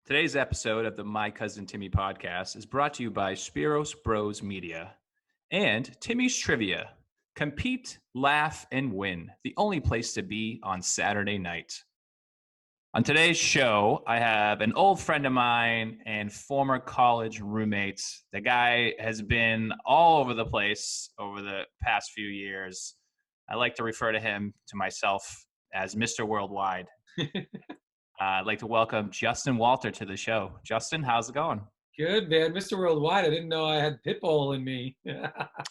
Today's episode of the My Cousin Timmy podcast is brought to you by Spiros Bros Media and Timmy's Trivia. Compete, laugh, and win. The only place to be on Saturday night. On today's show, I have an old friend of mine and former college roommate. The guy has been all over the place over the past few years. I like to refer to myself as Mr. Worldwide. I'd like to welcome Justin Walter to the show. Justin, how's it going? Good, man. Mr. Worldwide, I didn't know I had Pitbull in me.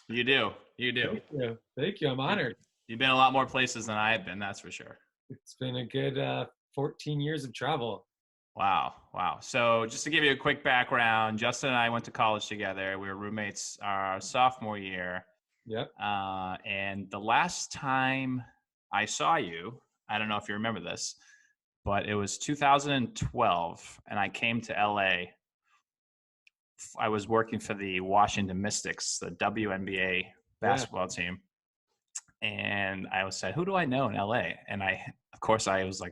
You do. Thank you. Thank you. I'm honored. You've been a lot more places than I have been, that's for sure. It's been a good 14 years of travel. Wow. So just to give you a quick background, Justin and I went to college together. We were roommates our sophomore year. Yep. And the last time I saw you, I don't know if you remember this, but it was 2012, and I came to LA. I was working for the Washington Mystics, the WNBA basketball team. And I said, who do I know in LA? And I was like,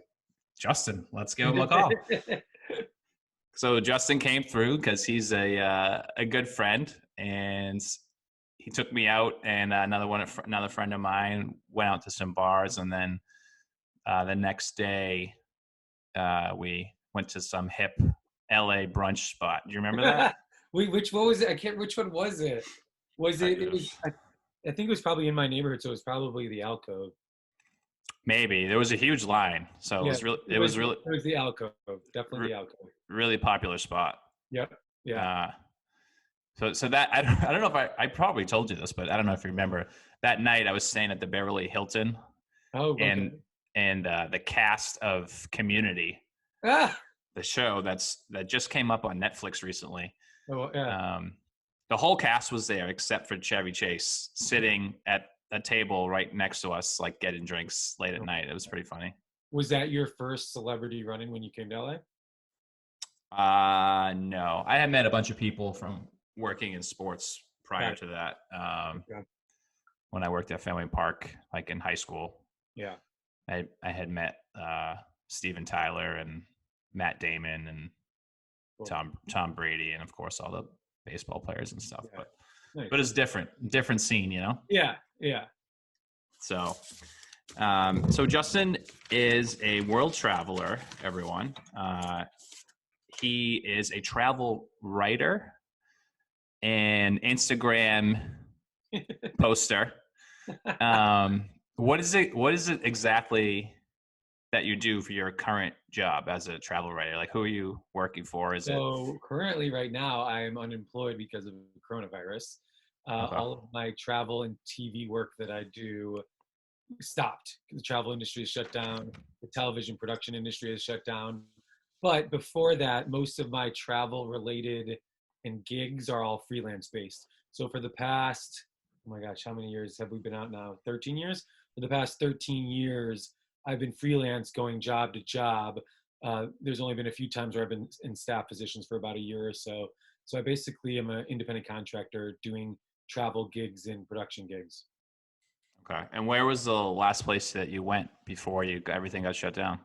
Justin, let's give him a call. So Justin came through because he's a good friend, and he took me out, and another friend of mine went out to some bars, and then the next day we went to some hip LA brunch spot. Do you remember that? What was it? I can't. Which one was it? I think it was probably in my neighborhood, so it was probably the Alcove. Maybe there was a huge line, so it was really. It was the Alcove, definitely the Alcove. Really popular spot. Yep. Yeah. So that I don't know if I probably told you this, but I don't know if you remember that night I was staying at the Beverly Hilton. Oh. Okay. And the cast of Community, the show that just came up on Netflix recently. Oh yeah. The whole cast was there except for Chevy Chase sitting at a table right next to us, like getting drinks late at night. It was pretty funny. Was that your first celebrity run-in when you came to LA? No, I had met a bunch of people from working in sports prior to that. When I worked at Fenway Park, like in high school. Yeah. I had met Steven Tyler and Matt Damon and Tom Brady, and of course all the baseball players and stuff. Yeah. But it's different scene, you know? Yeah. So Justin is a world traveler, everyone. He is a travel writer and Instagram poster. What is it exactly that you do for your current job as a travel writer? Like, who are you working for? Currently right now I'm unemployed because of coronavirus. All of my travel and TV work that I do stopped. The travel industry is shut down. The television production industry is shut down. But before that, most of my travel related and gigs are all freelance based. So for the past, oh my gosh, how many years have we been out now? 13 years? For the past 13 years, I've been freelance going job to job. There's only been a few times where I've been in staff positions for about a year or so. So I basically am an independent contractor doing travel gigs and production gigs. Okay. And where was the last place that you went before everything got shut down?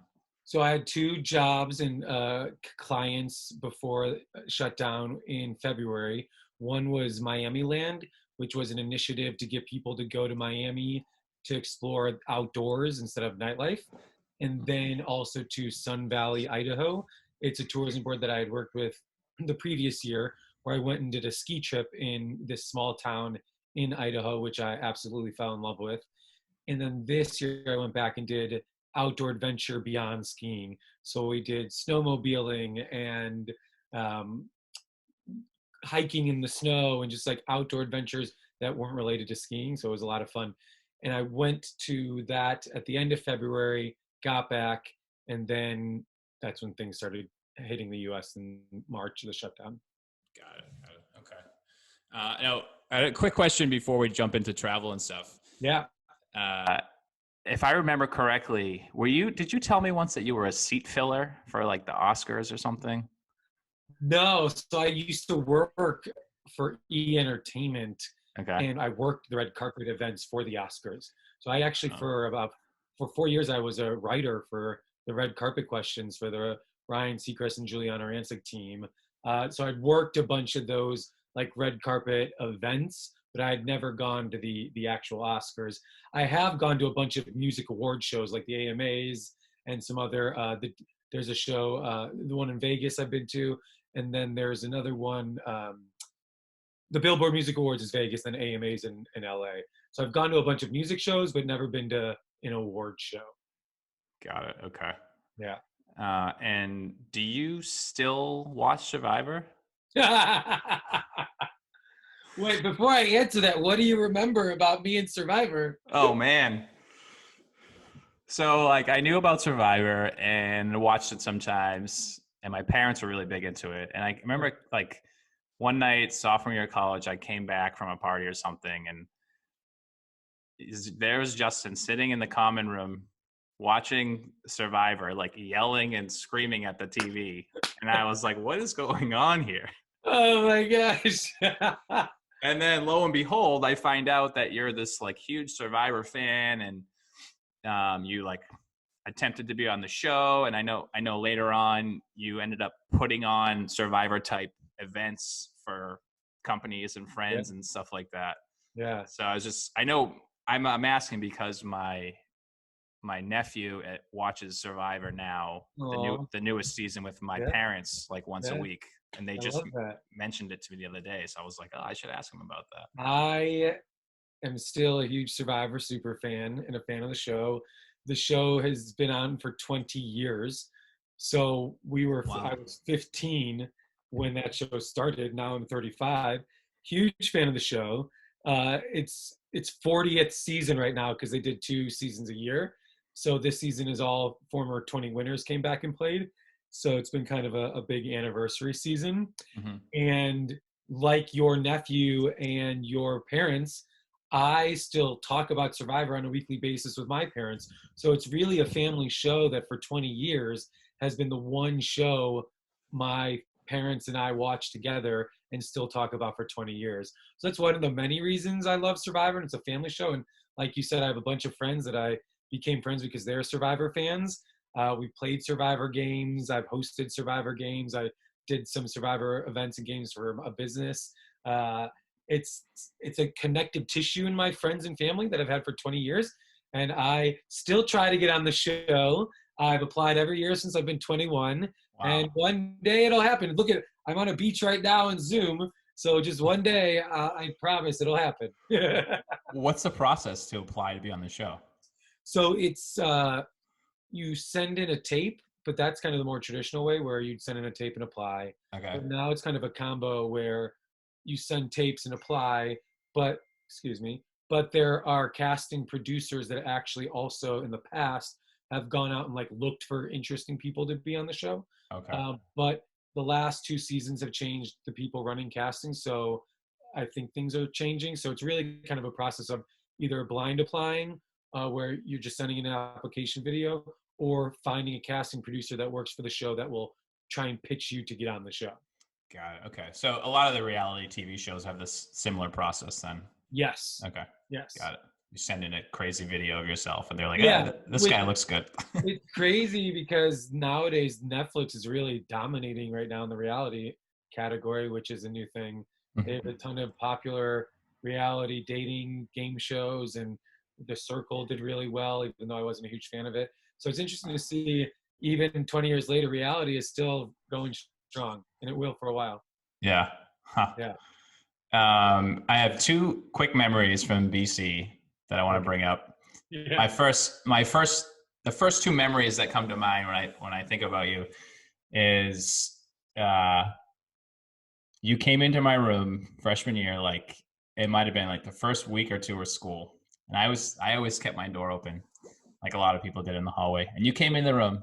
So I had 2 jobs and clients before shut down in February. One was Miami Land, which was an initiative to get people to go to Miami to explore outdoors instead of nightlife. And then also to Sun Valley, Idaho. It's a tourism board that I had worked with the previous year, where I went and did a ski trip in this small town in Idaho, which I absolutely fell in love with. And then this year I went back and did outdoor adventure beyond skiing. So we did snowmobiling and hiking in the snow and just like outdoor adventures that weren't related to skiing. So it was a lot of fun. And I went to that at the end of February, got back, and then that's when things started hitting the US in March, the shutdown. Got it. Okay. Now, a quick question before we jump into travel and stuff. Yeah. If I remember correctly, did you tell me once that you were a seat filler for like the Oscars or something? No. So I used to work for E! Entertainment. Okay. And I worked the red carpet events for the Oscars. So I actually, for 4 years, I was a writer for the red carpet questions for the Ryan Seacrest and Juliana Rancic team. So I'd worked a bunch of those like red carpet events, but I had never gone to the actual Oscars. I have gone to a bunch of music award shows like the AMAs and some other. There's a show, the one in Vegas I've been to, and then there's another one. The Billboard Music Awards is Vegas, then AMAs in LA. So I've gone to a bunch of music shows, but never been to an award show. Got it. Okay. Yeah. And do you still watch Survivor? Wait, before I answer that, what do you remember about me and Survivor? Oh man. So like I knew about Survivor and watched it sometimes, and my parents were really big into it. And I remember like one night, sophomore year of college, I came back from a party or something, and there was Justin sitting in the common room watching Survivor, like yelling and screaming at the TV. And I was like, what is going on here? Oh my gosh. And then lo and behold, I find out that you're this like huge Survivor fan, and you like attempted to be on the show. And I know later on you ended up putting on Survivor type events for companies and friends and stuff like that. Yeah. So I'm asking because my nephew watches Survivor now, the newest season with my parents like once a week, and they just mentioned it to me the other day. So I was like, oh, I should ask him about that. I am still a huge Survivor super fan and a fan of the show. The show has been on for 20 years. So I was 15 when that show started. Now I'm 35. Huge fan of the show. It's 40th season right now because they did 2 seasons a year. So this season is all former 20 winners came back and played. So it's been kind of a big anniversary season. Mm-hmm. And like your nephew and your parents, I still talk about Survivor on a weekly basis with my parents. So it's really a family show that for 20 years has been the one show my parents and I watch together and still talk about for 20 years. So that's one of the many reasons I love Survivor, and it's a family show. And like you said, I have a bunch of friends that I became friends because they're Survivor fans. We played Survivor games. I've hosted Survivor games. I did some Survivor events and games for a business. It's a connective tissue in my friends and family that I've had for 20 years. And I still try to get on the show. I've applied every year since I've been 21. Wow. And one day it'll happen. Look at, I'm on a beach right now in Zoom. So just one day, I promise it'll happen. What's the process to apply to be on the show? So it's, you send in a tape, but that's kind of the more traditional way where you'd send in a tape and apply. Okay. But now it's kind of a combo where you send tapes and apply, but there are casting producers that actually also in the past have gone out and like looked for interesting people to be on the show. Okay. But the last 2 seasons have changed the people running casting. So I think things are changing. So it's really kind of a process of either blind applying, where you're just sending in an application video, or finding a casting producer that works for the show that will try and pitch you to get on the show. Got it. Okay. So a lot of the reality TV shows have this similar process then? Yes. Okay. Yes. Got it. You send in a crazy video of yourself and they're like, yeah, this guy looks good. It's crazy because nowadays Netflix is really dominating right now in the reality category, which is a new thing. They have a ton of popular reality dating game shows, and The Circle did really well, even though I wasn't a huge fan of it. So it's interesting to see, even 20 years later, reality is still going strong, and it will for a while. Yeah. Huh. Yeah. I have 2 quick memories from BC that I want to bring up. Yeah. The first 2 memories that come to mind when I think about you is you came into my room freshman year, like it might have been like the first week or 2 of school, and I always kept my door open, like a lot of people did in the hallway. And you came in the room,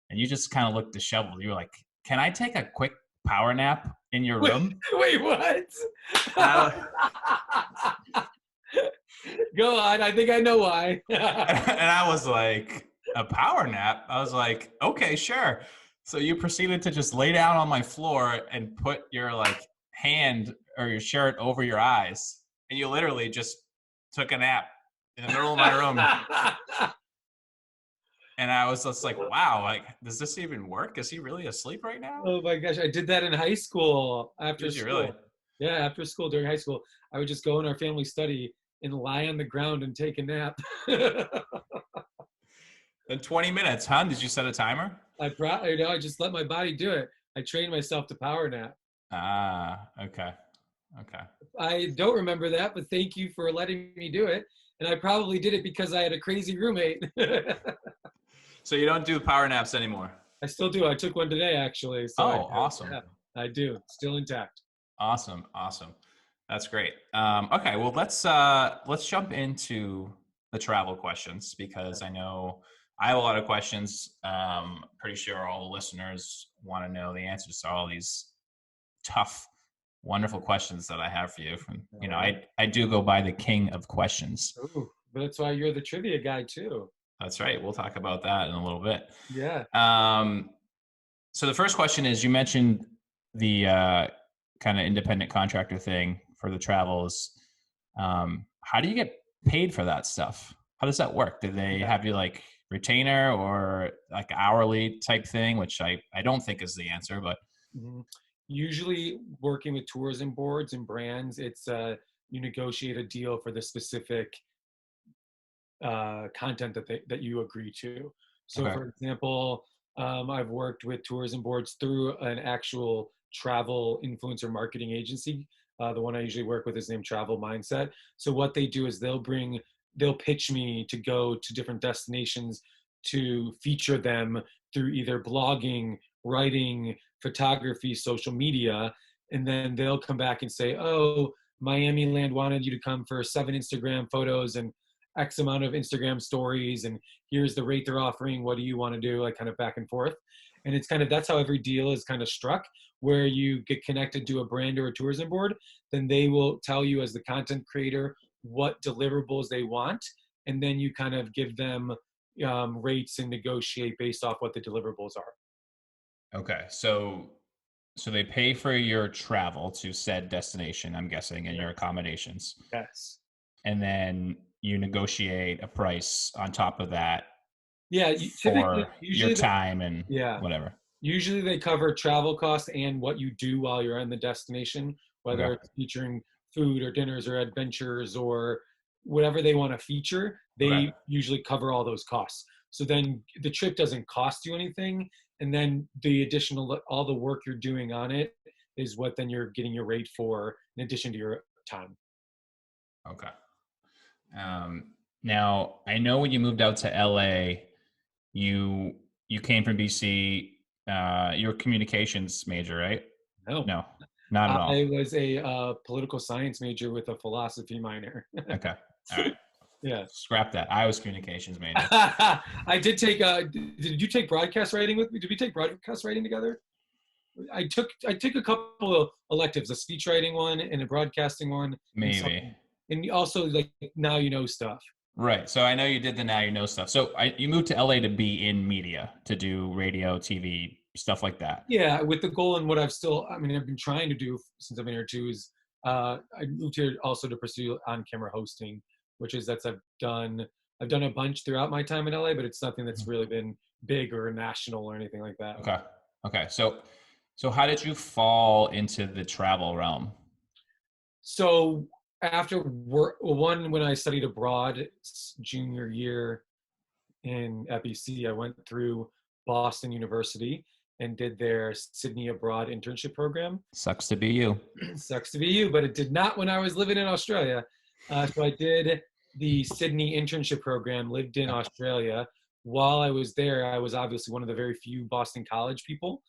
and you just kind of looked disheveled. You were like, "Can I take a quick power nap in your room?" Wait, what? Go on. I think I know why. And I was like, a power nap? I was like, okay, sure. So you proceeded to just lay down on my floor and put your like hand or your shirt over your eyes. And you literally just took a nap in the middle of my room. And I was just like, wow, like, does this even work? Is he really asleep right now? Oh my gosh, I did that in high school after Did you really? school. Yeah, after school during high school, I would just go in our family study and lie on the ground and take a nap. In 20 minutes, huh? Did you set a timer? I just let my body do it. I trained myself to power nap. Ah, okay. Okay. I don't remember that, but thank you for letting me do it. And I probably did it because I had a crazy roommate. So you don't do power naps anymore? I still do. I took one today, actually. So Oh, awesome. yeah, I do. Still intact. Awesome. Awesome. That's great. Okay, well let's jump into the travel questions because I know I have a lot of questions. Pretty sure all the listeners want to know the answers to all these tough, wonderful questions that I have for you. From I do go by the king of questions. Ooh, but that's why you're the trivia guy too. That's right. We'll talk about that in a little bit. Yeah. So the first question is, you mentioned the kind of independent contractor thing for the travels. How do you get paid for that stuff? How does that work? Do they have you like retainer or like hourly type thing, which I don't think is the answer, but usually working with tourism boards and brands, it's you negotiate a deal for the specific content that you agree to. So okay. for example, I've worked with tourism boards through an actual travel influencer marketing agency. The one I usually work with is named Travel Mindset. So what they do is they'll pitch me to go to different destinations to feature them through either blogging, writing, photography, social media, and then they'll come back and say, oh, Miami Land wanted you to come for 7 Instagram photos and X amount of Instagram stories, and here's the rate they're offering. What do you want to do? Like kind of back and forth. And it's kind of, that's how every deal is kind of struck, where you get connected to a brand or a tourism board, then they will tell you as the content creator what deliverables they want. And then you kind of give them rates and negotiate based off what the deliverables are. Okay. So they pay for your travel to said destination, I'm guessing, and your accommodations. Yes. And then you negotiate a price on top of that. Yeah, for your time and yeah, whatever. Usually they cover travel costs and what you do while you're in the destination, whether it's featuring food or dinners or adventures or whatever they want to feature. They usually cover all those costs. So then the trip doesn't cost you anything, and then the additional, all the work you're doing on it is what then you're getting your rate for in addition to your time. Okay. Now I know when you moved out to LA, you came from BC. You're a communications major, right? No, not at all. I was a political science major with a philosophy minor. Okay. All right. Yeah. Scrap that. I was communications major. I did take. Did you take broadcast writing with me? Did we take broadcast writing together? I took a couple of electives, a speech writing one and a broadcasting one. Maybe. And also like Now You Know stuff. Right. So I know you did the Now You Know stuff. So you moved to LA to be in media, to do radio, TV, stuff like that. Yeah, with the goal and what I've been trying to do since I've been here too is I moved here also to pursue on-camera hosting, which is I've done a bunch throughout my time in LA, but it's nothing that's really been big or national or anything like that. Okay. So how did you fall into the travel realm? So after work, when I studied abroad junior year at BC, I went through Boston University and did their Sydney Abroad internship program. Sucks to be you. Sucks to be you, but it did not when I was living in Australia. So I did the Sydney internship program, lived in Australia. While I was there, I was obviously one of the very few Boston College people.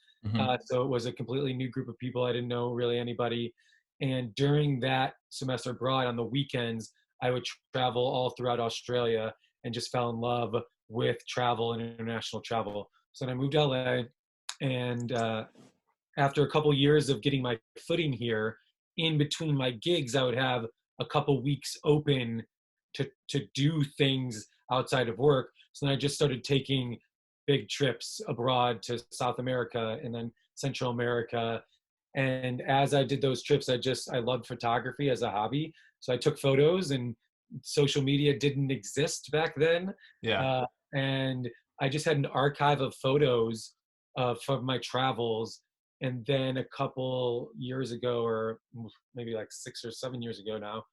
So it was a completely new group of people. I didn't know really anybody. And during that semester abroad on the weekends, I would travel all throughout Australia and just fell in love with travel and international travel. So then I moved to LA, and after a couple years of getting my footing here, in between my gigs, I would have a couple weeks open to do things outside of work. So then I just started taking big trips abroad to South America and then Central America. And as I did those trips, I loved photography as a hobby. So I took photos, and social media didn't exist back then. Yeah. And I just had an archive of photos from my travels. And then a couple years ago, or maybe like 6 or 7 years ago now,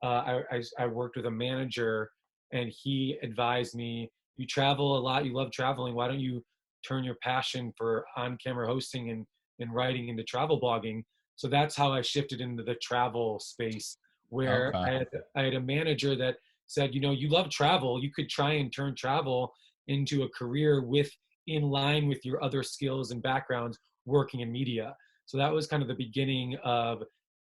I worked with a manager, and he advised me, you travel a lot, you love traveling, why don't you turn your passion for on-camera hosting and writing into travel blogging? So that's how I shifted into the travel space, where Okay. I had a manager that said, you love travel, you could try and turn travel into a career in line with your other skills and backgrounds working in media. So that was kind of the beginning of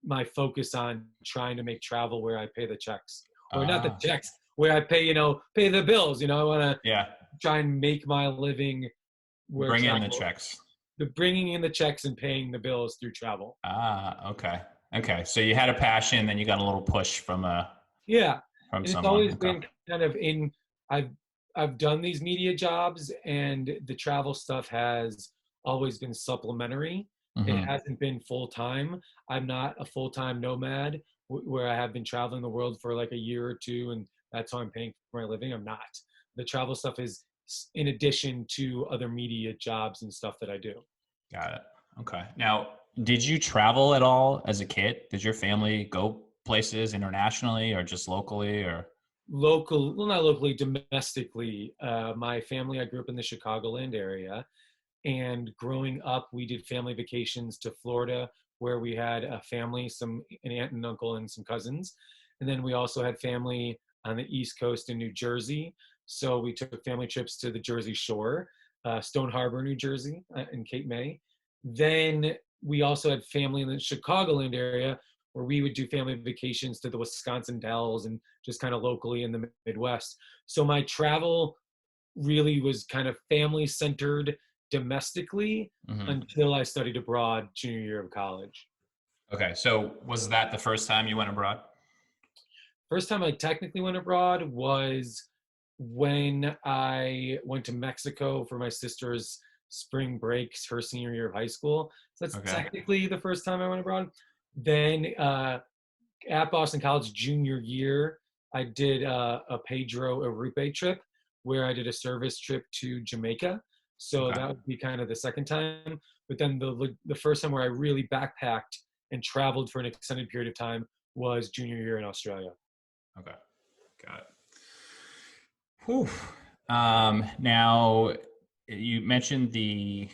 my focus on trying to make travel where I pay the checks, or not the Ah, checks, where I pay the bills. I want to yeah. try and make my living where Bring in the travel, checks. the bringing in the checks and paying the bills through travel. Ah, okay. Okay. So you had a passion, then you got a little push Yeah. from And it's someone. always Okay. been kind of I've, I've done these media jobs, and the travel stuff has always been supplementary. It Hmm. hasn't been full time. I'm not a full time nomad where I have been traveling the world for like a year or two, and that's how I'm paying for my living. I'm not. The travel stuff is in addition to other media jobs and stuff that I do. Got it. Okay. Now, did you travel at all as a kid? Did your family go places internationally or just locally or? Well, not locally, domestically. My family, I grew up in the Chicagoland area, and growing up, we did family vacations to Florida, where we had a family, an aunt and uncle, and some cousins. And then we also had family on the East Coast in New Jersey. So we took family trips to the Jersey Shore, Stone Harbor, New Jersey, and Cape May. Then we also had family in the Chicagoland area, where we would do family vacations to the Wisconsin Dells and just kind of locally in the Midwest. So my travel really was kind of family centered domestically Mhm. until I studied abroad junior year of college. Okay. So was that the first time you went abroad? First time I technically went abroad was when I went to Mexico for my sister's spring breaks, her senior year of high school. So that's Okay. technically the first time I went abroad. Then at Boston College junior year, I did a Pedro Arupe trip where I did a service trip to Jamaica. So Okay. that would be kind of the second time. But then the first time where I really backpacked and traveled for an extended period of time was junior year in Australia. Okay. Got it. Whew. Now you mentioned these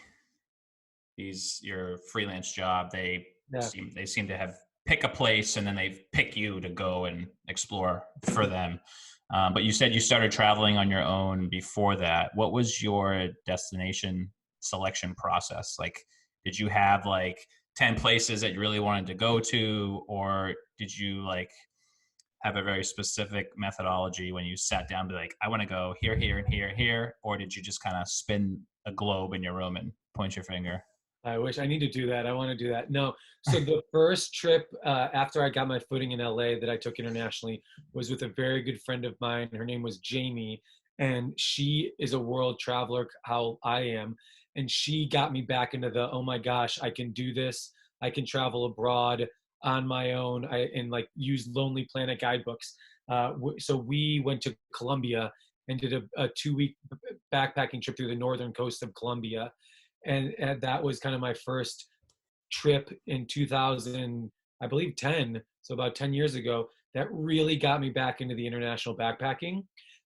your freelance job. Yeah. They seem to have pick a place and then they pick you to go and explore for them. But you said you started traveling on your own before that. What was your destination selection process? Like, did you have like 10 places that you really wanted to go to, or did you like have a very specific methodology when you sat down to be like, I want to go here, here, and here, here? Or did you just kind of spin a globe in your room and point your finger? I wish I need to do that. I want to do that. No. So the first trip after I got my footing in LA that I took internationally was with a very good friend of mine. Her name was Jamie, and she is a world traveler, how I am. And she got me back into oh my gosh, I can do this. I can travel abroad on my own, and like use Lonely Planet guidebooks. So we went to Colombia and did a 2 week backpacking trip through the northern coast of Colombia, and that was kind of my first trip in 2000, I believe 10, so about 10 years ago. That really got me back into the international backpacking.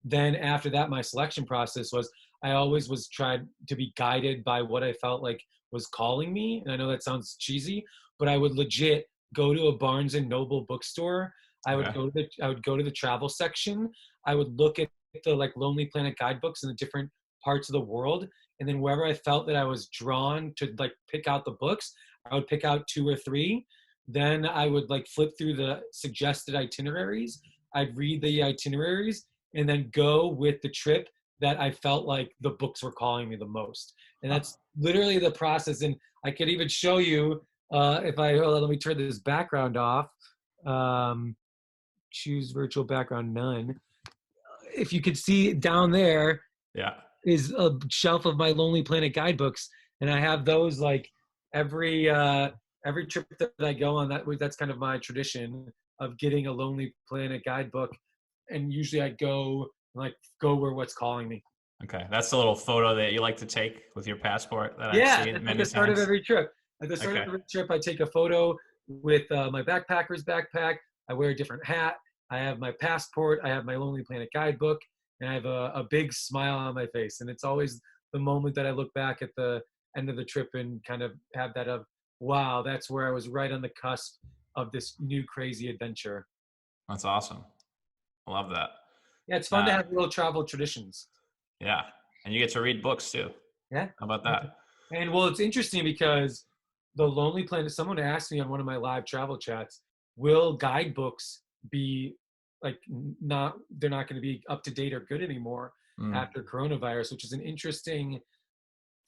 Then after that, my selection process was, I always was tried to be guided by what I felt like was calling me. And I know that sounds cheesy, but I would legit go to a Barnes and Noble bookstore. Okay. I would go to the travel section. I would look at the like Lonely Planet guidebooks in the different parts of the world, and then wherever I felt that I was drawn to like pick out the books, I would pick out two or three. Then I would like flip through the suggested itineraries. I'd read the itineraries and then go with the trip that I felt like the books were calling me the most. And Huh. that's literally the process. And I could even show you if I, hold on, let me turn this background off. Um, Choose virtual background none. If you could see down there, Yeah. is a shelf of my Lonely Planet guidebooks, and I have those like every every trip that I go on. That's kind of my tradition of getting a Lonely Planet guidebook, and usually I go where what's calling me. Okay. That's the little photo that you like to take with your passport that I've Yeah, seen that's at many the start of times. every trip. At the start of Okay. every trip, I take a photo with my backpacker's backpack. I wear a different hat. I have my passport. I have my Lonely Planet guidebook, and I have a big smile on my face. And it's always the moment that I look back at the end of the trip and kind of have that of, wow, that's where I was right on the cusp of this new crazy adventure. That's awesome. I love that. Yeah, it's fun to Uh, have little travel traditions. yeah. And you get to read books too. Yeah. How about that? And well, it's interesting because the Lonely Planet, someone asked me on one of my live travel chats, will guidebooks be like they're not going to be up to date or good anymore Mm, after coronavirus, which is an interesting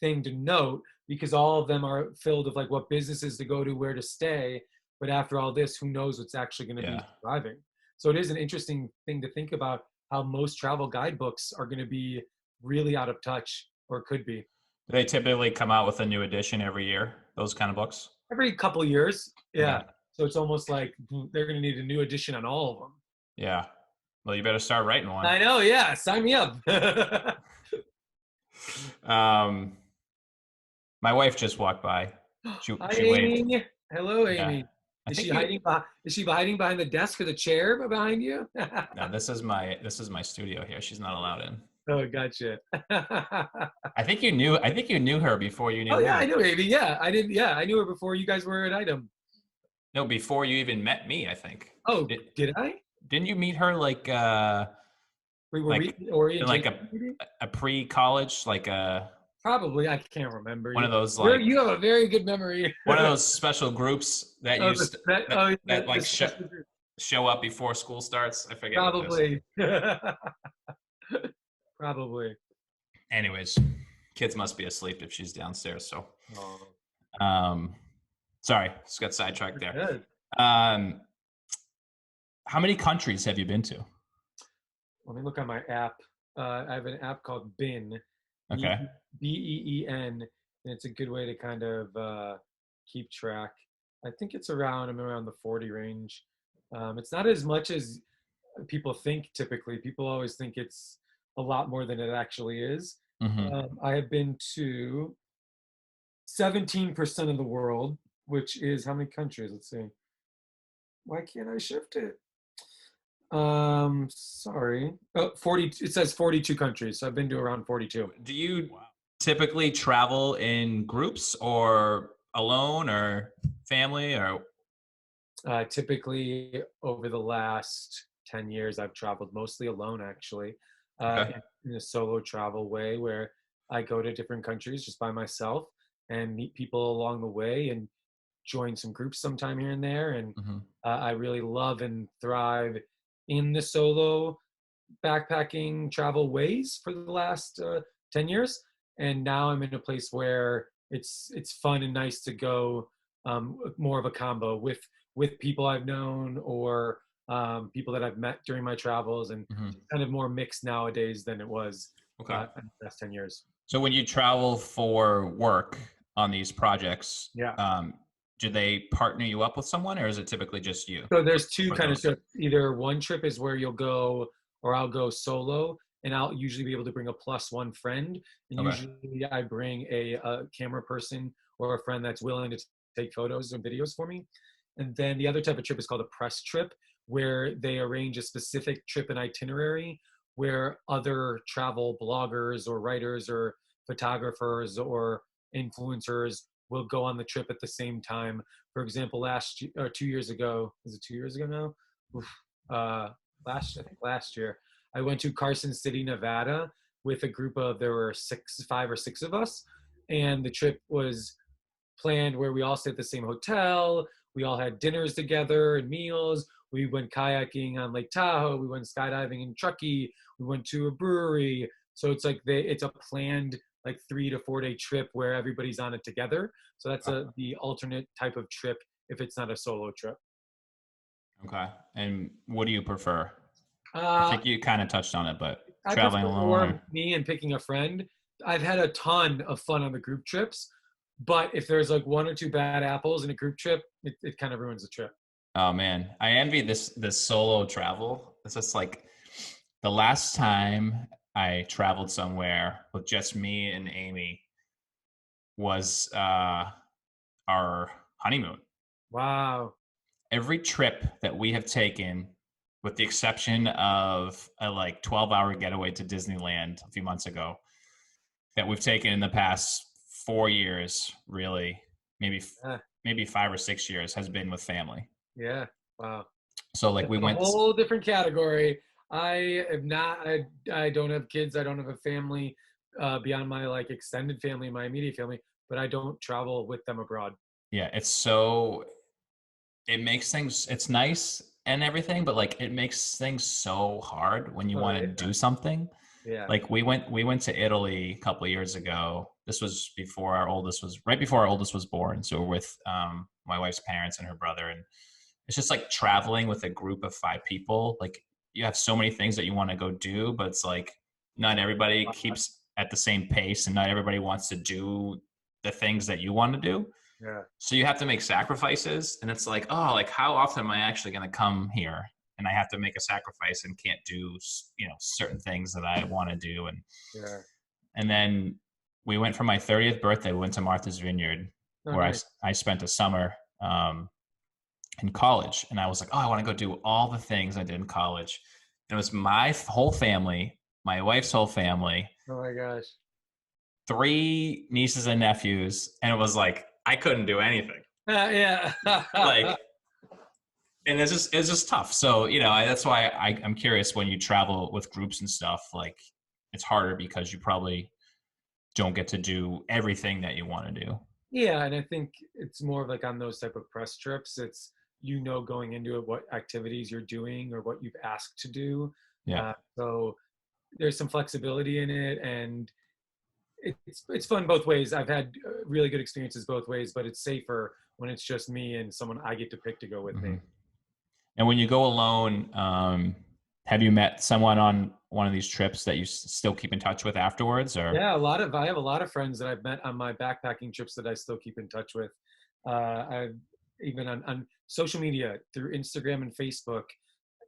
thing to note because all of them are filled with like what businesses to go to, where to stay. But after all this, who knows what's actually going to be yeah. surviving? So it is an interesting thing to think about how most travel guidebooks are going to be really out of touch or could be. Do they typically come out with a new edition every year? Those kind of books? Every couple of years. Okay. Yeah. So it's almost like they're going to need a new edition on all of them. Yeah. Well, you better start writing one. I know. Yeah. Sign me up. Um, my wife just walked by. Hi, She waved. Amy. Hello, Yeah. Amy. I Is she think you. hiding behind? Is she hiding behind the desk or the chair behind you? No, this is my studio here. She's not allowed in. Oh, gotcha. I think you knew. I think you knew her before you knew Oh yeah, I me. knew Amy. Yeah, I did. Yeah, I knew her before you guys were at Item. No, before you even met me. I think. Oh, Did, did I? didn't you meet her We were like we in like orientation maybe? a pre-college like Probably. I can't remember. one You of those you have a very good memory. one of those special groups that Oh, the used spe- that oh that the like special group. show up before school starts. I forget what those. Probably. Probably. Anyways, kids must be asleep if she's downstairs. So, Oh, um, sorry, just got sidetracked there. good. Um, how many countries have you been to? Let me look on my app. I have an app called Bin, B Okay. Been, and it's a good way to kind of keep track. I think I'm around the 40 range. It's not as much as people think typically. People always think it's a lot more than it actually is. Hmm. I have been to 17% of the world, which is how many countries? Let's see. Why can't I shift it? Sorry. Oh, 40, it says 42 countries. So I've been to around 42. Do you typically travel in groups or alone or family or? Typically, over the last 10 years, I've traveled mostly alone, actually, Okay. in a solo travel way where I go to different countries just by myself and meet people along the way and join some groups sometime here and there. And Hmm. I really love and thrive in the solo backpacking travel ways for the last 10 years. And now I'm in a place where it's fun and nice to go more of a combo with people I've known or people that I've met during my travels, and Hmm. kind of more mixed nowadays than it was Okay. in the last 10 years. So when you travel for work on these projects, Yeah. do they partner you up with someone, or is it typically just you So there's two for kind of those? trips. Either one trip is where you'll go, or I'll go solo, and I'll usually be able to bring a plus one friend. And Okay. usually I bring a camera person or a friend that's willing to take photos and videos for me. And then the other type of trip is called a press trip, where they arrange a specific trip and itinerary where other travel bloggers or writers or photographers or influencers will go on the trip at the same time. For example, last year, or 2 years ago, is it 2 years ago now? Oof. I think last year, I went to Carson City, Nevada, with a group of there were 5 or 6 of us, and the trip was planned where we all stayed at the same hotel. We all had dinners together and meals. We went kayaking on Lake Tahoe. We went skydiving in Truckee. We went to a brewery. So it's like it's a planned like 3 to 4 day trip where everybody's on it together. So that's the alternate type of trip if it's not a solo trip. Okay. And what do you prefer? I Uh, think you kind of touched on it, but I traveling prefer alone more or me and picking a friend. I've had a ton of fun on the group trips, but if there's like one or two bad apples in a group trip, it kind of ruins the trip. oh man, I envy this solo travel. It's just like the last time I traveled somewhere with just me and Amy was our honeymoon. Wow. Every trip that we have taken, with the exception of a like 12-hour getaway to Disneyland a few months ago, that we've taken in the past 4 years, really, maybe Yeah. maybe 5 or 6 years, has been with family. Yeah. Wow. So like That's we a went. whole different category. I am not. I don't have kids. I don't have a family beyond my like extended family, my immediate family. But I don't travel with them abroad. Yeah, it makes things, it's nice and everything, but like it makes things so hard when you Oh want to yeah. do something. Yeah. Like we went to Italy a couple of years ago. This was before our oldest was right before our oldest was born. So we're with my wife's parents and her brother, and it's just like traveling with a group of 5 people. Like you have so many things that you want to go do, but it's like not everybody keeps at the same pace, and not everybody wants to do the things that you want to do. Yeah. So you have to make sacrifices, and it's like, oh, like how often am I actually going to come here? And I have to make a sacrifice and can't do, certain things that I want to do. Yeah. And then we went for my 30th birthday. We went to Martha's Vineyard, Oh, where nice. I spent a summer in college, and I was like, oh, I want to go do all the things I did in college. And it was my whole family, my wife's whole family, Oh my gosh. 3 nieces and nephews, and it was like I couldn't do anything. Yeah. Like, and it's just tough. So that's why I'm curious, when you travel with groups and stuff, like it's harder because you probably don't get to do everything that you want to do. Yeah, and I think it's more of like on those type of press trips, it's going into it what activities you're doing or what you've asked to do. Yeah. So there's some flexibility in it, and it's fun both ways. I've had really good experiences both ways, but it's safer when it's just me and someone I get to pick to go with Hmm. me. And when you go alone, have you met someone on one of these trips that you still keep in touch with afterwards, or? Yeah, I have a lot of friends that I've met on my backpacking trips that I still keep in touch with. I've even on social media through Instagram and Facebook.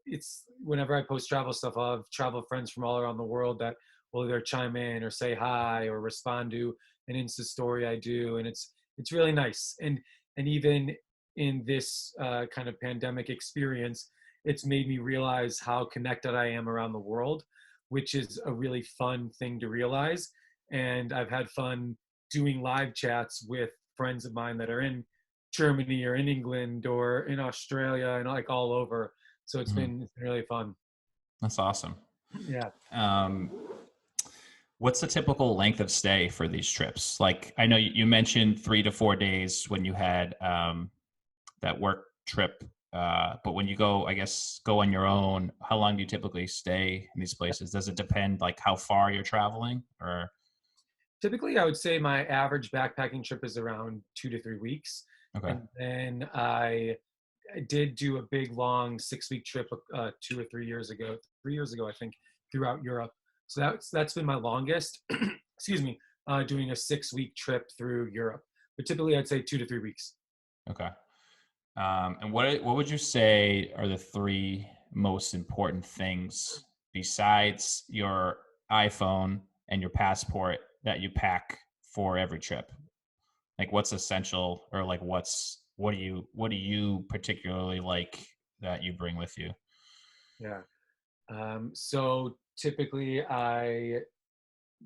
It's whenever I post travel stuff, I'll have travel friends from all around the world that will either chime in or say hi or respond to an Insta story I do, and it's really nice. And even in this kind of pandemic experience, it's made me realize how connected I am around the world, which is a really fun thing to realize. And I've had fun doing live chats with friends of mine that are in Germany or in England or in Australia and like all over. So Mhm. it's been really fun. That's awesome. Yeah. Um, what's the typical length of stay for these trips? Like, I know you mentioned 3 to 4 days when you had that work trip, but when you go, I guess, go on your own, how long do you typically stay in these places? Does it depend, like, how far you're traveling, or? Typically, I would say my average backpacking trip is around 2 to 3 weeks. Okay. And then I did do a big long 6 week trip 2 or 3 years ago, 3 years ago, I think, throughout Europe. So that's been my longest. Excuse me, doing a 6 week trip through Europe. But typically, I'd say 2 to 3 weeks. Okay. And what would you say are the three most important things besides your iPhone and your passport that you pack for every trip? Like, what's essential, or like what do you particularly like that you bring with you? Yeah. So typically, I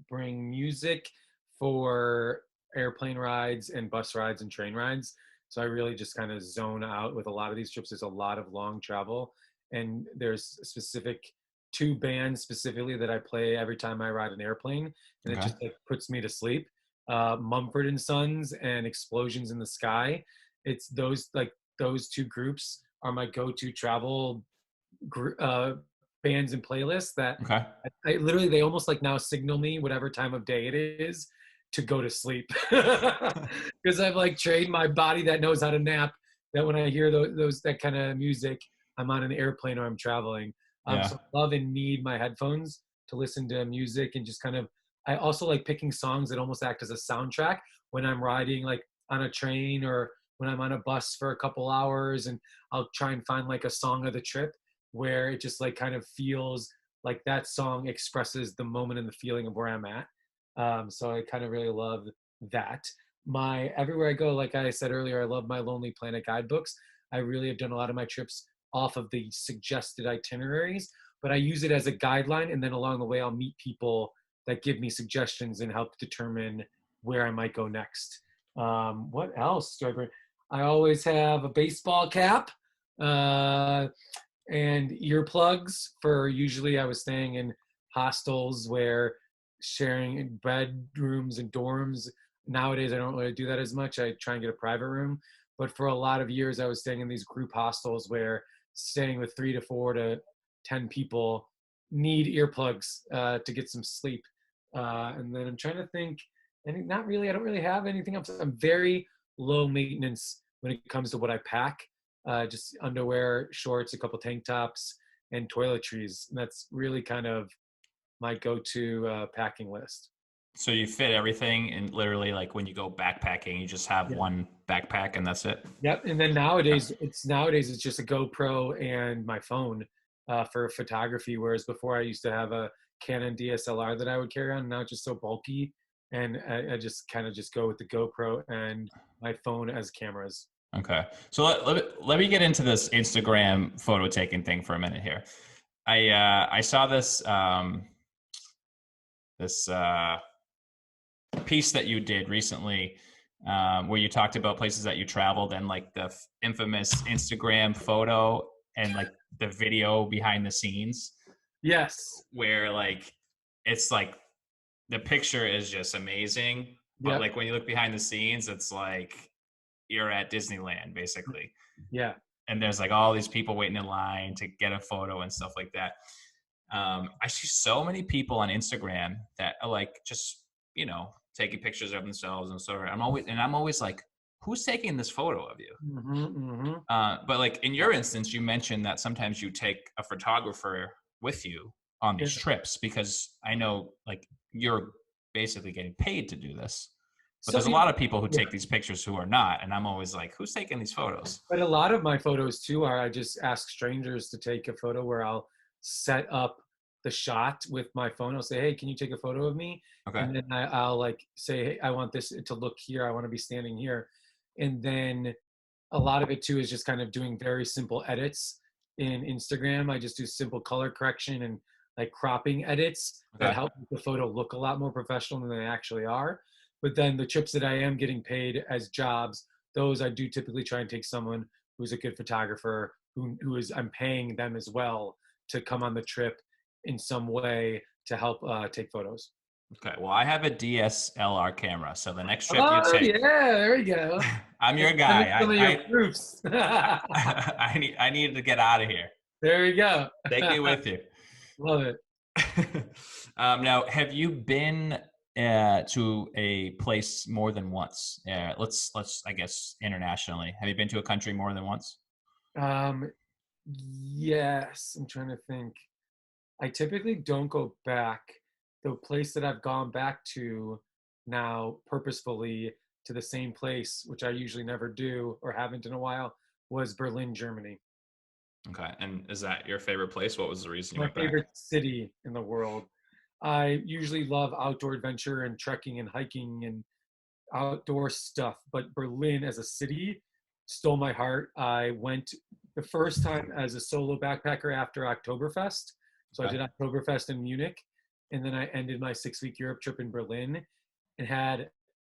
bring music for airplane rides and bus rides and train rides. So I really just kind of zone out with a lot of these trips. There's a lot of long travel, and there's specific two bands specifically that I play every time I ride an airplane, and it Okay. just like puts me to sleep. Mumford and Sons and Explosions in the Sky. It's those two groups are my go-to travel bands and playlists that Okay. I literally they almost like now signal me whatever time of day it is to go to sleep because I've like trained my body that knows how to nap that when I hear those that kind of music I'm on an airplane or I'm traveling. Yeah. So I love and need my headphones to listen to music and just kind of I also like picking songs that almost act as a soundtrack when I'm riding like on a train or when I'm on a bus for a couple hours and I'll try and find like a song of the trip where it just like kind of feels like that song expresses the moment and the feeling of where I'm at. So I kind of really love that. My everywhere I go, like I said earlier, I love my Lonely Planet guidebooks. I really have done a lot of my trips off of the suggested itineraries, but I use it as a guideline, and then along the way I'll meet people that give me suggestions and help determine where I might go next. What else do I bring? I always have a baseball cap and earplugs for, usually I was staying in hostels where sharing bedrooms and dorms. Nowadays, I don't really do that as much. I try and get a private room. But for a lot of years, I was staying in these group hostels where staying with 3 to 4 to 10 people need earplugs to get some sleep. And then I'm trying to think, and not really, I don't really have anything else. I'm very low maintenance when it comes to what I pack. Just underwear, shorts, a couple tank tops, and toiletries. And that's really kind of my go-to packing list. So you fit everything, and literally, like when you go backpacking, you just have Yeah. one backpack and that's it. Yep. And then nowadays it's just a GoPro and my phone for photography. Whereas before I used to have a Canon DSLR that I would carry on. Now it's just so bulky, and I just kind of just go with the GoPro and my phone as cameras. Okay. So let me get into this Instagram photo taking thing for a minute here. I saw this piece that you did recently, where you talked about places that you traveled and like the infamous Instagram photo and like the video behind the scenes, Yes. where like it's like the picture is just amazing, but Yep. like when you look behind the scenes, it's like you're at Disneyland basically. Yeah. And there's like all these people waiting in line to get a photo and stuff like that. I see so many people on Instagram that are like just, taking pictures of themselves and so on. I'm always like, who's taking this photo of you? But like in your instance, you mentioned that sometimes you take a photographer with you on these Yeah. trips, because I know like you're basically getting paid to do this. But So there's a lot of people who take these pictures who are not, and I'm always like, who's taking these photos? but a lot of my photos too are, I just ask strangers to take a photo where I'll set up the shot with my phone. I'll say, hey, can you take a photo of me? Okay. And then I'll like say, hey, I want this to look here. I want to be standing here. And then a lot of it too is just kind of doing very simple edits in Instagram. I just do simple color correction and like cropping edits that Okay. help make the photo look a lot more professional than they actually are. But then the trips that I am getting paid as jobs, those I do typically try and take someone who's a good photographer, who is, I'm paying them as well to come on the trip in some way to help take photos. Okay. Well, I have a DSLR camera, so the next trip you Oh take, yeah, there we go. I'm your Send me guy. some of your proofs. I need to get out of here. There we go. Take me with you. Love it. Now, have you been to a place more than once? Let's I guess internationally. Have you been to a country more than once? Um, yes, I'm trying to think. I typically don't go back. The place that I've gone back to now purposefully to the same place, which I usually never do or haven't in a while, was Berlin, Germany. Okay. And is that your favorite place? What was the reason you My went back? favorite city in the world. I usually love outdoor adventure and trekking and hiking and outdoor stuff, but Berlin as a city stole my heart. I went the first time as a solo backpacker after Oktoberfest. So I Okay. did Oktoberfest in Munich, and then I ended my 6-week Europe trip in Berlin and had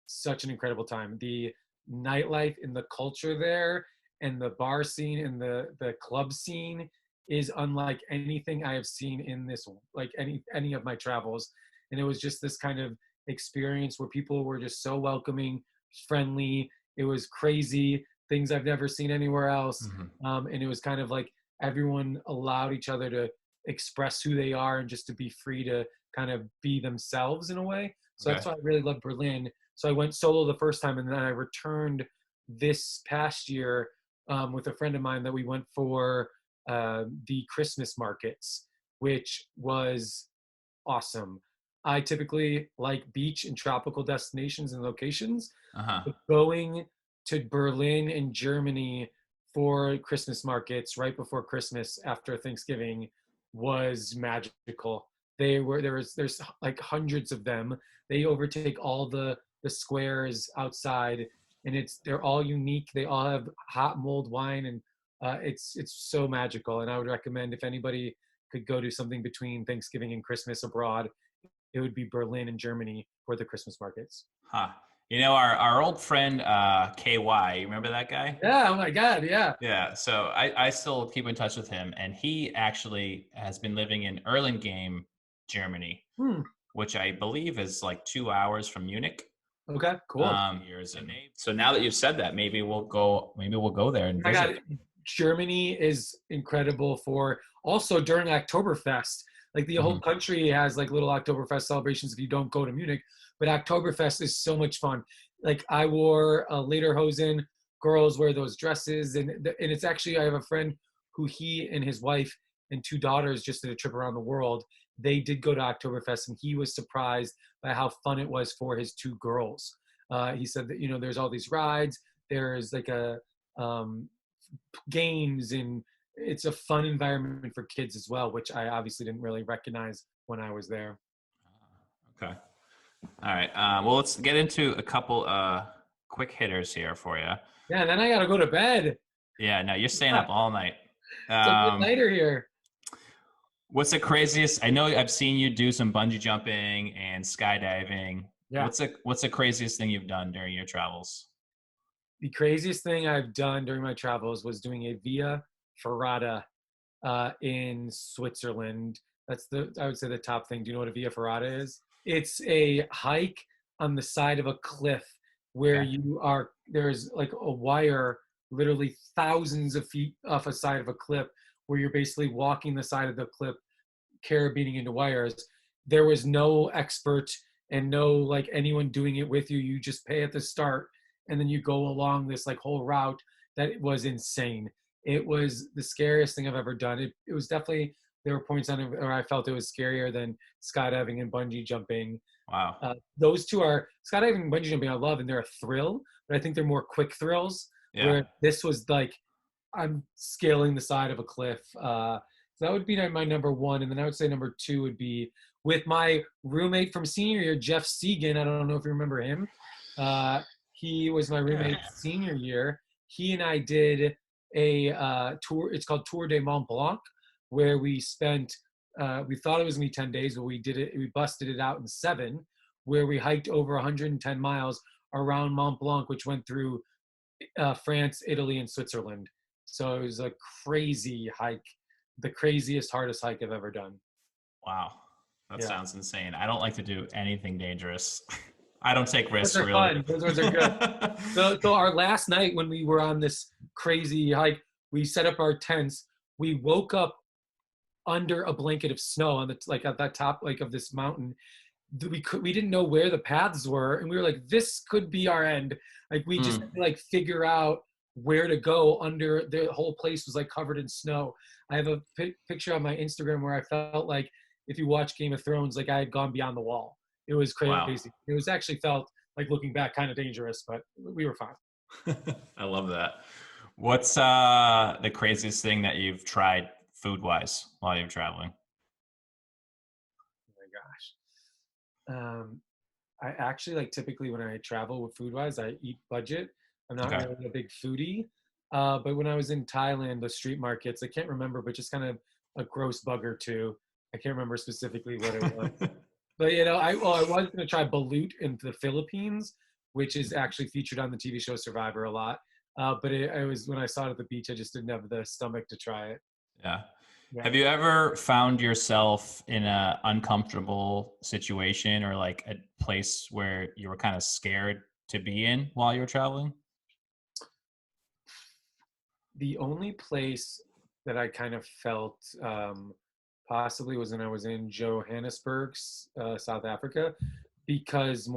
such an incredible time. The nightlife and the culture there and the bar scene and the club scene is unlike anything I have seen in this, like any of my travels. And it was just this kind of experience where people were just so welcoming, friendly. It was crazy, things I've never seen anywhere else. Mm-hmm. And it was kind of like everyone allowed each other to express who they are and just to be free to kind of be themselves in a way. So Okay. that's why I really love Berlin. So I went solo the first time, and then I returned this past year with a friend of mine that we went for the Christmas markets, which was awesome. I typically like beach and tropical destinations and locations, Uh-huh. but going to Berlin and Germany for Christmas markets right before Christmas after Thanksgiving was magical. There's like hundreds of them. They overtake all the squares outside, and they're all unique. They all have hot mulled wine, and it's so magical. And I would recommend, if anybody could go to something between Thanksgiving and Christmas abroad, it would be Berlin and Germany for the Christmas markets. Huh. You know, our old friend KY, you remember that guy? Yeah, oh my God, yeah. Yeah, so I still keep in touch with him, and he actually has been living in Erlangen, Germany, Hmm. which I believe is like 2 hours from Munich. Okay, cool. Years and so now that you've said that, maybe we'll go there and I got visit. it. Germany is incredible for also during Oktoberfest. Like the whole country has like little Oktoberfest celebrations if you don't go to Munich, but Oktoberfest is so much fun. Like I wore a lederhosen, girls wear those dresses, and it's actually, I have a friend who he and his wife and two daughters just did a trip around the world. They did go to Oktoberfest, and he was surprised by how fun it was for his two girls. He said that, there's all these rides, there's like games, and it's a fun environment for kids as well, which I obviously didn't really recognize when I was there. Okay. All right. Well, let's get into a couple quick hitters here for you. Yeah, and then I got to go to bed. Yeah, no, you're staying up all night. It's a bit later here. What's the craziest? I know I've seen you do some bungee jumping and skydiving. Yeah. What's the craziest thing you've done during your travels? The craziest thing I've done during my travels was doing a Via Ferrata in Switzerland. That's I would say the top thing. Do you know what a Via Ferrata is? It's a hike on the side of a cliff where there's like a wire literally thousands of feet off a side of a cliff where you're basically walking the side of the cliff, carabiner into wires. There was no expert and no like anyone doing it with you. You just pay at the start, and then you go along this like whole route. That was insane. It was the scariest thing I've ever done. It was definitely, there were points on it where I felt it was scarier than skydiving and bungee jumping. Wow. Those two are, skydiving and bungee jumping I love, and they're a thrill, but I think they're more quick thrills. Yeah. Where this was like, I'm scaling the side of a cliff. So that would be my number one. And then I would say number two would be with my roommate from senior year, Jeff Segan. I don't know if you remember him. He was my roommate senior year. He and I did a tour. It's called Tour de Mont Blanc, where we spent, we thought it was gonna be 10 days, but we busted it out in 7, where we hiked over 110 miles around Mont Blanc, which went through France, Italy, and Switzerland. So it was a crazy hike, the craziest, hardest hike I've ever done. Wow. That sounds insane. I don't like to do anything dangerous. I don't take risks, really. Fun. Those ones are good. So our last night when we were on this crazy hike, we set up our tents. We woke up under a blanket of snow on the at that top of this mountain. We didn't know where the paths were, and we were like, this could be our end. Like we just had to figure out where to go under. The whole place was covered in snow. I have a picture on my Instagram where I felt like if you watch Game of Thrones, I had gone beyond the wall. It was crazy. Wow. It was actually felt looking back kind of dangerous, but we were fine. I love that. What's the craziest thing that you've tried food-wise while you're traveling? Oh my gosh. I actually typically when I travel with Foodwise, I eat budget. I'm not really a big foodie. But when I was in Thailand, the street markets, I can't remember, but just kind of a gross bug or two. I can't remember specifically what it was. But I was going to try balut in the Philippines, which is actually featured on the TV show Survivor a lot. But it was when I saw it at the beach, I just didn't have the stomach to try it. Yeah. Have you ever found yourself in an uncomfortable situation or a place where you were kind of scared to be in while you were traveling? The only place that I kind of felt possibly was when I was in Johannesburg, South Africa, because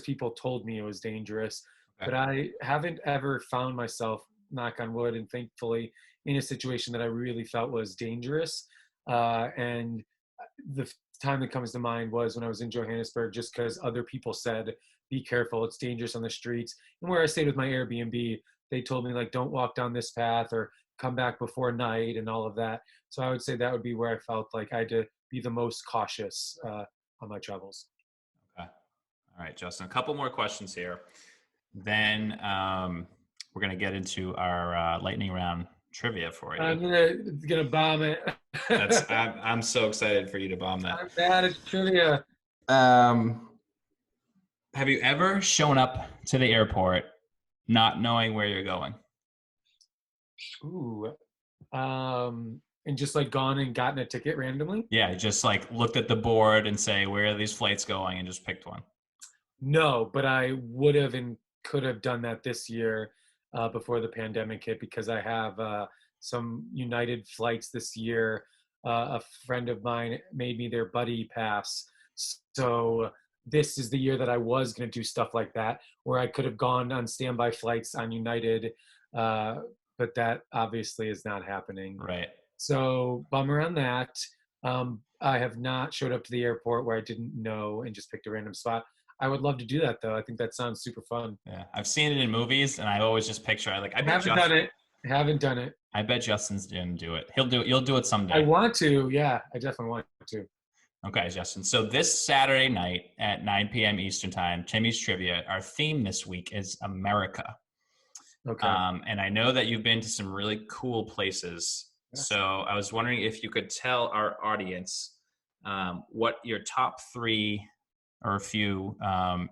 people told me it was dangerous. Okay. But I haven't ever found myself, knock on wood, and thankfully, in a situation that I really felt was dangerous. And the time that comes to mind was when I was in Johannesburg, just because other people said, be careful, it's dangerous on the streets. And where I stayed with my Airbnb, they told me don't walk down this path or come back before night and all of that. So I would say that would be where I felt like I had to be the most cautious on my travels. Okay. All right, Justin, a couple more questions here. Then we're going to get into our lightning round trivia for you. I'm gonna bomb it. I'm so excited for you to bomb that. I'm bad at trivia. Have you ever shown up to the airport not knowing where you're going? Ooh. And just like gone and gotten a ticket randomly? Yeah, just like looked at the board and say, where are these flights going, and just picked one. No, but I would have and could have done that this year before the pandemic hit because I have some United flights this year. A friend of mine made me their buddy pass. So this is the year that I was going to do stuff like that, where I could have gone on standby flights on United, but that obviously is not happening. Right. So bummer on that. I have not showed up to the airport where I didn't know and just picked a random spot. I would love to do that though. I think that sounds super fun. Yeah, I've seen it in movies, and I always just picture. I Haven't done it. Haven't done it. I bet Justin's gonna do it. He'll do it. You'll do it someday. I want to. Yeah, I definitely want to. Okay, Justin. So this Saturday night at 9 p.m. Eastern Time, Timmy's Trivia. Our theme this week is America. Okay. And I know that you've been to some really cool places. Yes. So I was wondering if you could tell our audience what your top 3 or a few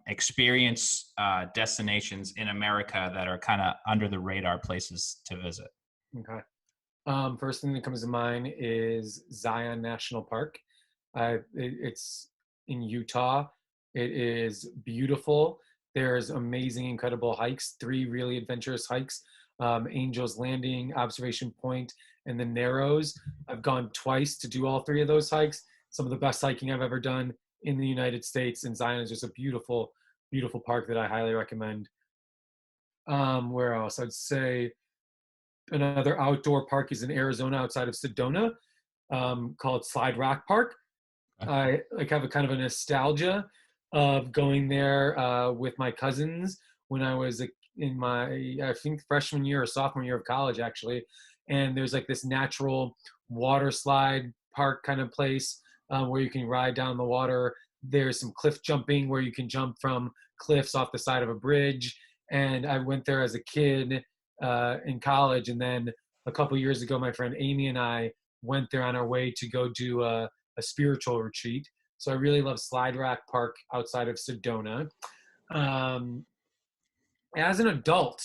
experience destinations in America that are kind of under the radar places to visit. Okay. First thing that comes to mind is Zion National Park. It's in Utah. It is beautiful. There's amazing, incredible hikes, 3 really adventurous hikes, Angel's Landing, Observation Point, and the Narrows. I've gone twice to do all 3 of those hikes. Some of the best hiking I've ever done in the United States, and Zion is just a beautiful, beautiful park that I highly recommend. Where else? I'd say another outdoor park is in Arizona outside of Sedona, called Slide Rock Park. I have a kind of a nostalgia of going there with my cousins when I was in my, I think, freshman year or sophomore year of college, actually. And there's like this natural water slide park kind of place where you can ride down the water. There's some cliff jumping where you can jump from cliffs off the side of a bridge. And I went there as a kid in college. And then a couple years ago, my friend Amy and I went there on our way to go do a spiritual retreat. So I really love Slide Rock Park outside of Sedona. As an adult,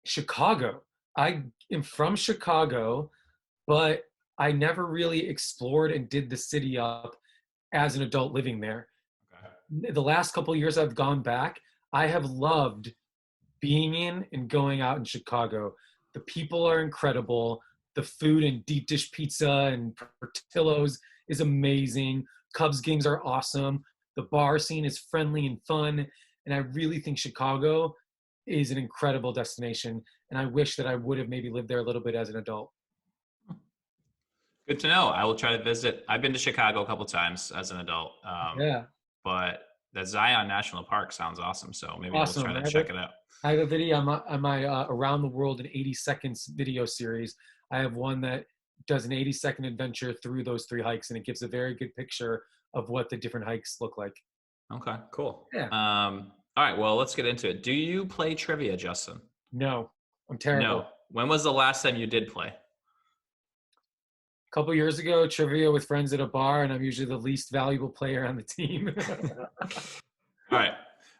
Chicago. I am from Chicago, but I never really explored and did the city up as an adult living there. Okay. The last couple of years I've gone back, I have loved being in and going out in Chicago. The people are incredible. The food and deep dish pizza and Portillo's is amazing. Cubs games are awesome. The bar scene is friendly and fun. And I really think Chicago is an incredible destination. And I wish that I would have maybe lived there a little bit as an adult. Good to know. I will try to visit. I've been to Chicago a couple times as an adult. Yeah. But the Zion National Park sounds awesome. So maybe we'll try to check it out. I have a video on my Around the World in 80 Seconds video series. I have one that does an 80-second adventure through those 3 hikes, and it gives a very good picture of what the different hikes look like. Okay, cool. Yeah. All right, well, let's get into it. Do you play trivia, Justin? No, I'm terrible. No. When was the last time you did play? A couple years ago, trivia with friends at a bar, and I'm usually the least valuable player on the team. All right.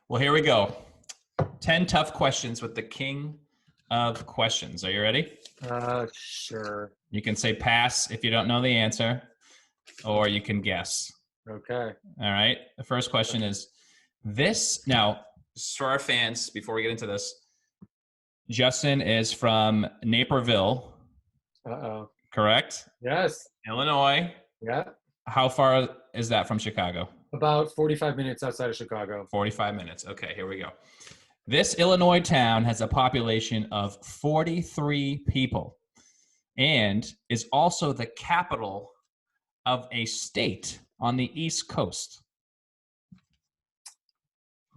Well, here we go. 10 tough questions with the king of questions. Are you ready? Sure. You can say pass if you don't know the answer, or you can guess. Okay. All right. The first question is this. Now, for our fans, before we get into this, Justin is from Naperville. Uh-oh. Correct? Yes. Illinois. Yeah. How far is that from Chicago? About 45 minutes outside of Chicago. 45 minutes. Okay, here we go. This Illinois town has a population of 43 people and is also the capital of a state on the East Coast.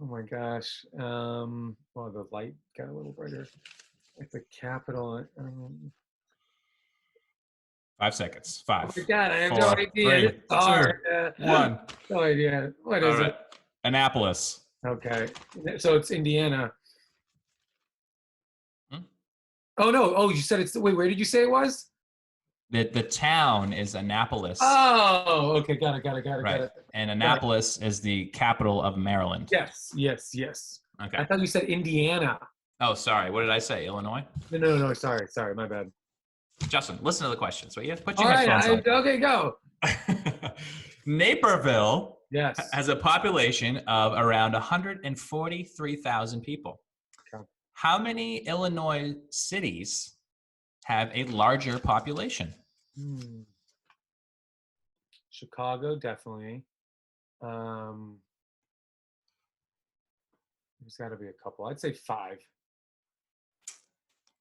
Oh my gosh. Well, the light got a little brighter. It's a capital. 5 seconds. Oh 5, my God, I have no 4, idea. 3, It's hard. 2, 1. No idea. What All is right. it? Annapolis. Okay. So it's Indiana. Hmm? Oh, no. Oh, you said wait, where did you say it was? The town is Annapolis. Oh, okay. Got it. Right. And Right. Annapolis is the capital of Maryland. Yes. Okay. I thought you said Indiana. Oh, sorry. What did I say? Illinois? No. Sorry. My bad. Justin, listen to the questions. So you have to put All your right. headphones on. Okay, go. Naperville Yes. has a population of around 143,000 people. Okay. How many Illinois cities have a larger population? Chicago, definitely. There's got to be a couple. I'd say 5.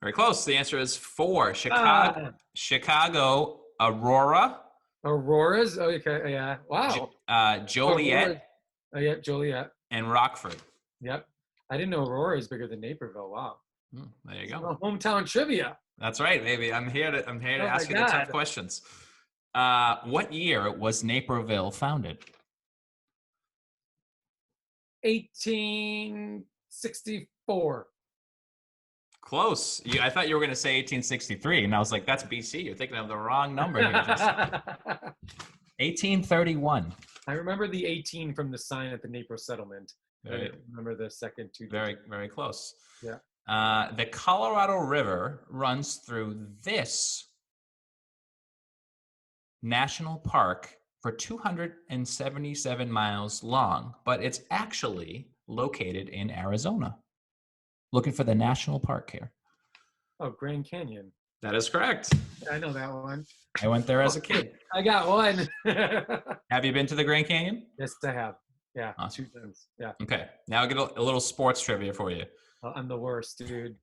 Very close. The answer is 4. Chicago, Aurora, Auroras. Oh, okay. Yeah. Wow. Joliet, Auroras. Oh, yeah. Joliet. and Rockford. Yep. I didn't know Aurora is bigger than Naperville. Wow. There you go. Hometown trivia. That's right, baby. I'm here to ask you the tough questions. What year was Naperville founded? 1864. Close. I thought you were going to say 1863, and I was like, that's BC. You're thinking of the wrong number here, Justin. 1831. I remember the 18 from the sign at the Naper settlement. I remember the second 2 digits. Very close. Yeah. The Colorado River runs through this national park for 277 miles long, but it's actually located in Arizona. Looking for the national park here. Oh, Grand Canyon. That is correct. I know that one. I went there as a kid. I got one. Have you been to the Grand Canyon? Yes, I have. Yeah, awesome. 2 times. Yeah. Okay, now I'll get a little sports trivia for you. I'm the worst, dude.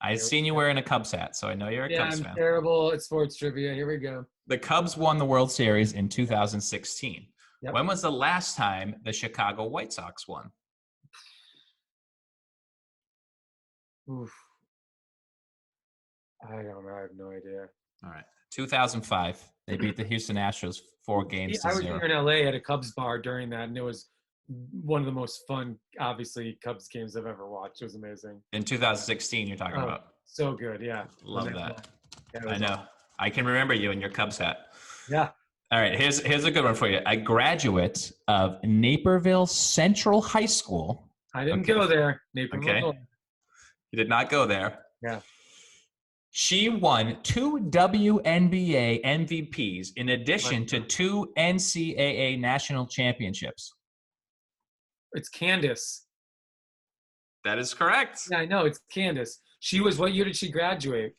I've seen you wearing a Cubs hat, so I know you're a Cubs fan. Yeah, I'm terrible at sports trivia. Here we go. The Cubs won the World Series in 2016. Yep. When was the last time the Chicago White Sox won? Oof. I don't know. I have no idea. All right. 2005. They beat the Houston Astros 4 games to 0. I was here in LA at a Cubs bar during that, and it was one of the most fun, obviously, Cubs games I've ever watched. It was amazing. In 2016, you're talking about. So good, yeah. Love that. Yeah, I know. Awesome. I can remember you in your Cubs hat. Yeah. All right. Here's a good one for you. A graduate of Naperville Central High School. I didn't go there. Naperville. Okay. You did not go there. Yeah. She won 2 WNBA MVPs in addition to 2 NCAA national championships. It's Candace. That is correct. Yeah, I know. It's Candace. She was, what year did she graduate?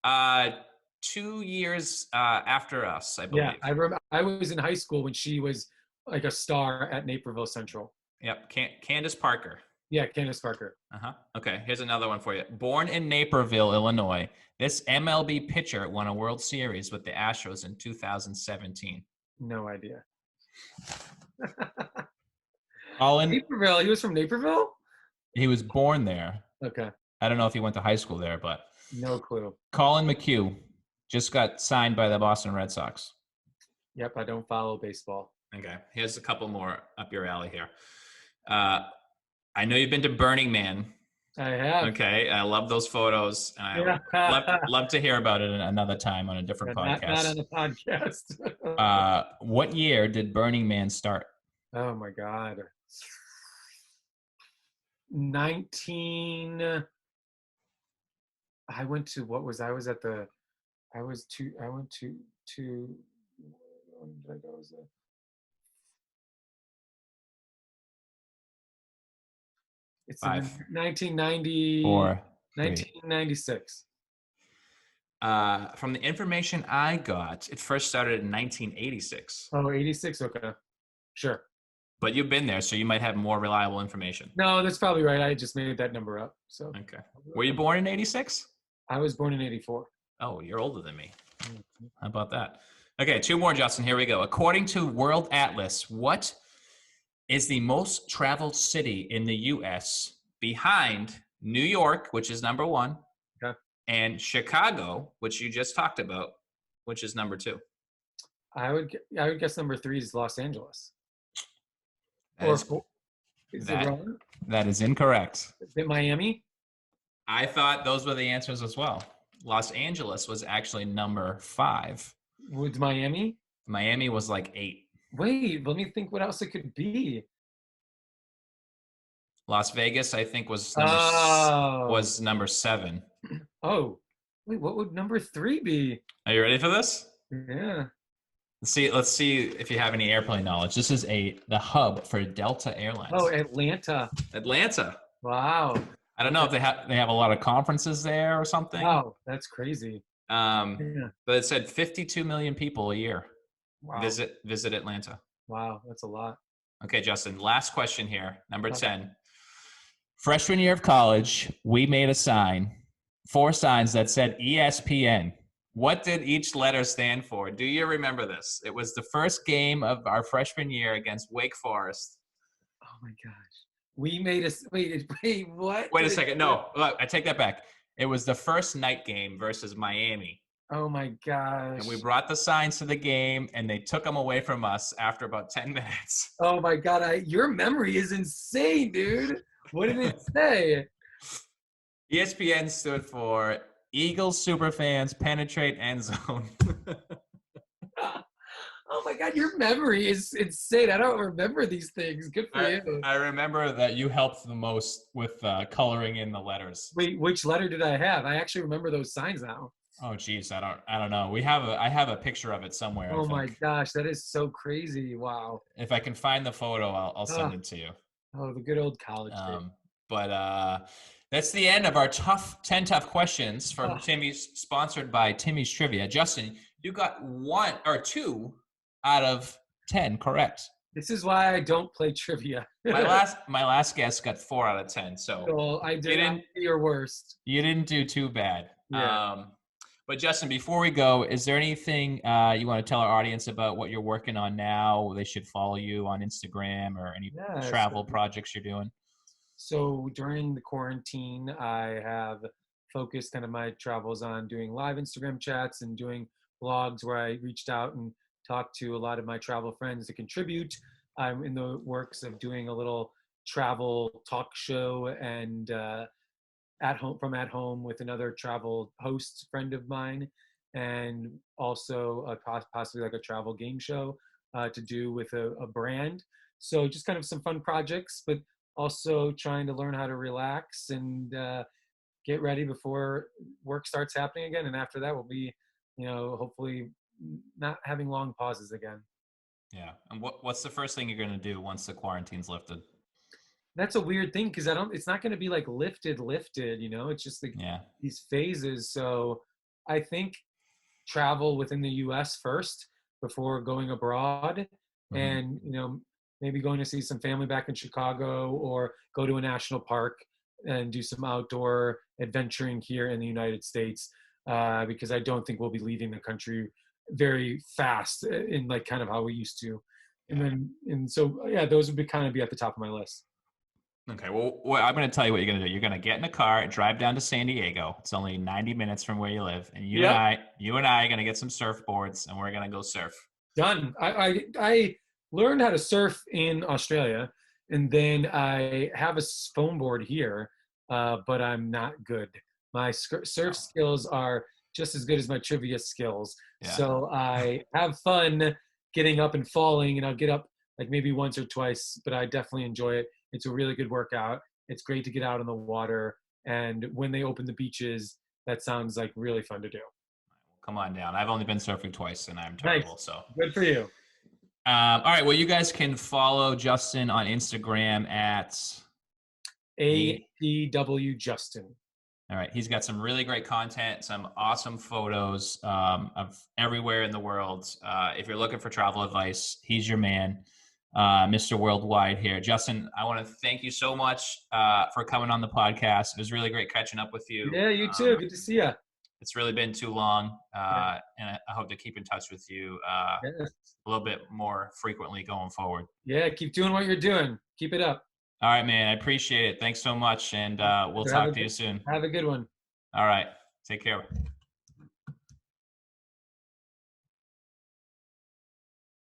2 years after us, I believe. Yeah, I remember. I was in high school when she was like a star at Naperville Central. Yep, Candace Parker. Yeah, Candace Parker. Okay, here's another one for you. Born in Naperville, Illinois, this MLB pitcher won a World Series with the Astros in 2017. No idea. Naperville. He was from Naperville? He was born there. Okay. I don't know if he went to high school there, but no clue. Colin McHugh just got signed by the Boston Red Sox. Yep, I don't follow baseball. Okay, here's a couple more up your alley here. I know you've been to Burning Man. I have. Okay, I love those photos. And I love to hear about it another time on a different podcast. Not on a podcast. What year did Burning Man start? Oh my God. 19. I went to when did I go? It's 1996. From the information I got, it first started in 1986. Oh, 86? Okay. Sure. But you've been there, so you might have more reliable information. No, that's probably right. I just made that number up. So. Okay. Were you born in 86? I was born in 84. Oh, you're older than me. How about that? Okay, 2 more, Justin. Here we go. According to World Atlas, what is the most traveled city in the U.S. behind New York, which is number 1, and Chicago, which you just talked about, which is number 2. I would guess number 3 is Los Angeles. That is, is it wrong? That is incorrect. Is it Miami? I thought those were the answers as well. Los Angeles was actually number 5. Was Miami? Miami was like 8. Wait, let me think what else it could be. Las Vegas, I think, was number 7. Oh, wait, what would number 3 be? Are you ready for this? Yeah. Let's see if you have any airplane knowledge. This is the hub for Delta Airlines. Oh, Atlanta. Atlanta. Wow. I don't know if they have a lot of conferences there or something. Wow, that's crazy. But it said 52 million people a year visit Atlanta. Wow, that's a lot. Okay, Justin, last question here. Number 10. Freshman year of college, we made 4 signs that said ESPN. What did each letter stand for? Do you remember this? It was the first game of our freshman year against Wake Forest. Oh my gosh. We made wait, what? Wait a second. No, I take that back. It was the first night game versus Miami. Oh my gosh. And we brought the signs to the game, and they took them away from us after about 10 minutes. Oh my God. Your memory is insane, dude. What did it say? ESPN stood for Eagles Superfans Penetrate End Zone. Oh my God, your memory is insane. I don't remember these things. Good for you. I remember that you helped the most with coloring in the letters. Wait, which letter did I have? I actually remember those signs now. Oh geez, I don't know. I have a picture of it somewhere. Oh my gosh, that is so crazy. Wow. If I can find the photo, I'll send it to you. Oh, the good old college days. But that's the end of our 10 tough questions from Timmy's, sponsored by Timmy's Trivia. Justin, you got 1 or 2 out of 10 correct. This is why I don't play trivia. my last guest got 4 out of 10. So I did your worst. You didn't do too bad. Yeah. But Justin, before we go, is there anything you want to tell our audience about what you're working on now? They should follow you on Instagram or any travel projects you're doing. So during the quarantine, I have focused kind of my travels on doing live Instagram chats and doing blogs where I reached out and talked to a lot of my travel friends to contribute. I'm in the works of doing a little travel talk show and at home with another travel host friend of mine, and also possibly like a travel game show to do with a brand. So just kind of some fun projects, but also trying to learn how to relax and get ready before work starts happening again. And after that, we'll be, hopefully not having long pauses again. Yeah. And what's the first thing you're going to do once the quarantine's lifted? That's a weird thing because it's not going to be like lifted, it's just like these phases. So I think travel within the US first before going abroad, and, maybe going to see some family back in Chicago or go to a national park and do some outdoor adventuring here in the United States, because I don't think we'll be leaving the country very fast in like kind of how we used to. And so those would be at the top of my list. Okay, well, I'm going to tell you what you're going to do. You're going to get in a car and drive down to San Diego. It's only 90 minutes from where you live. And you and I are going to get some surfboards, and we're going to go surf. Done. I learned how to surf in Australia, and then I have a foam board here, but I'm not good. My surf skills are just as good as my trivia skills. Yeah. So I have fun getting up and falling, and I'll get up like maybe once or twice, but I definitely enjoy it. It's a really good workout. It's great to get out in the water. And when they open the beaches, that sounds like really fun to do. Come on down. I've only been surfing twice and I'm terrible. Nice. So good for you. All right. Well, you guys can follow Justin on Instagram at APW Justin. All right. He's got some really great content, some awesome photos of everywhere in the world. If you're looking for travel advice, he's your man. Mr. Worldwide here. Justin, I want to thank you so much for coming on the podcast. It was really great catching up with you. Yeah, you too. Good to see you. It's really been too long, and I hope to keep in touch with you a little bit more frequently going forward. Yeah, keep doing what you're doing. Keep it up. All right, man. I appreciate it. Thanks so much, and we'll talk to you soon. Have a good one. All right. Take care.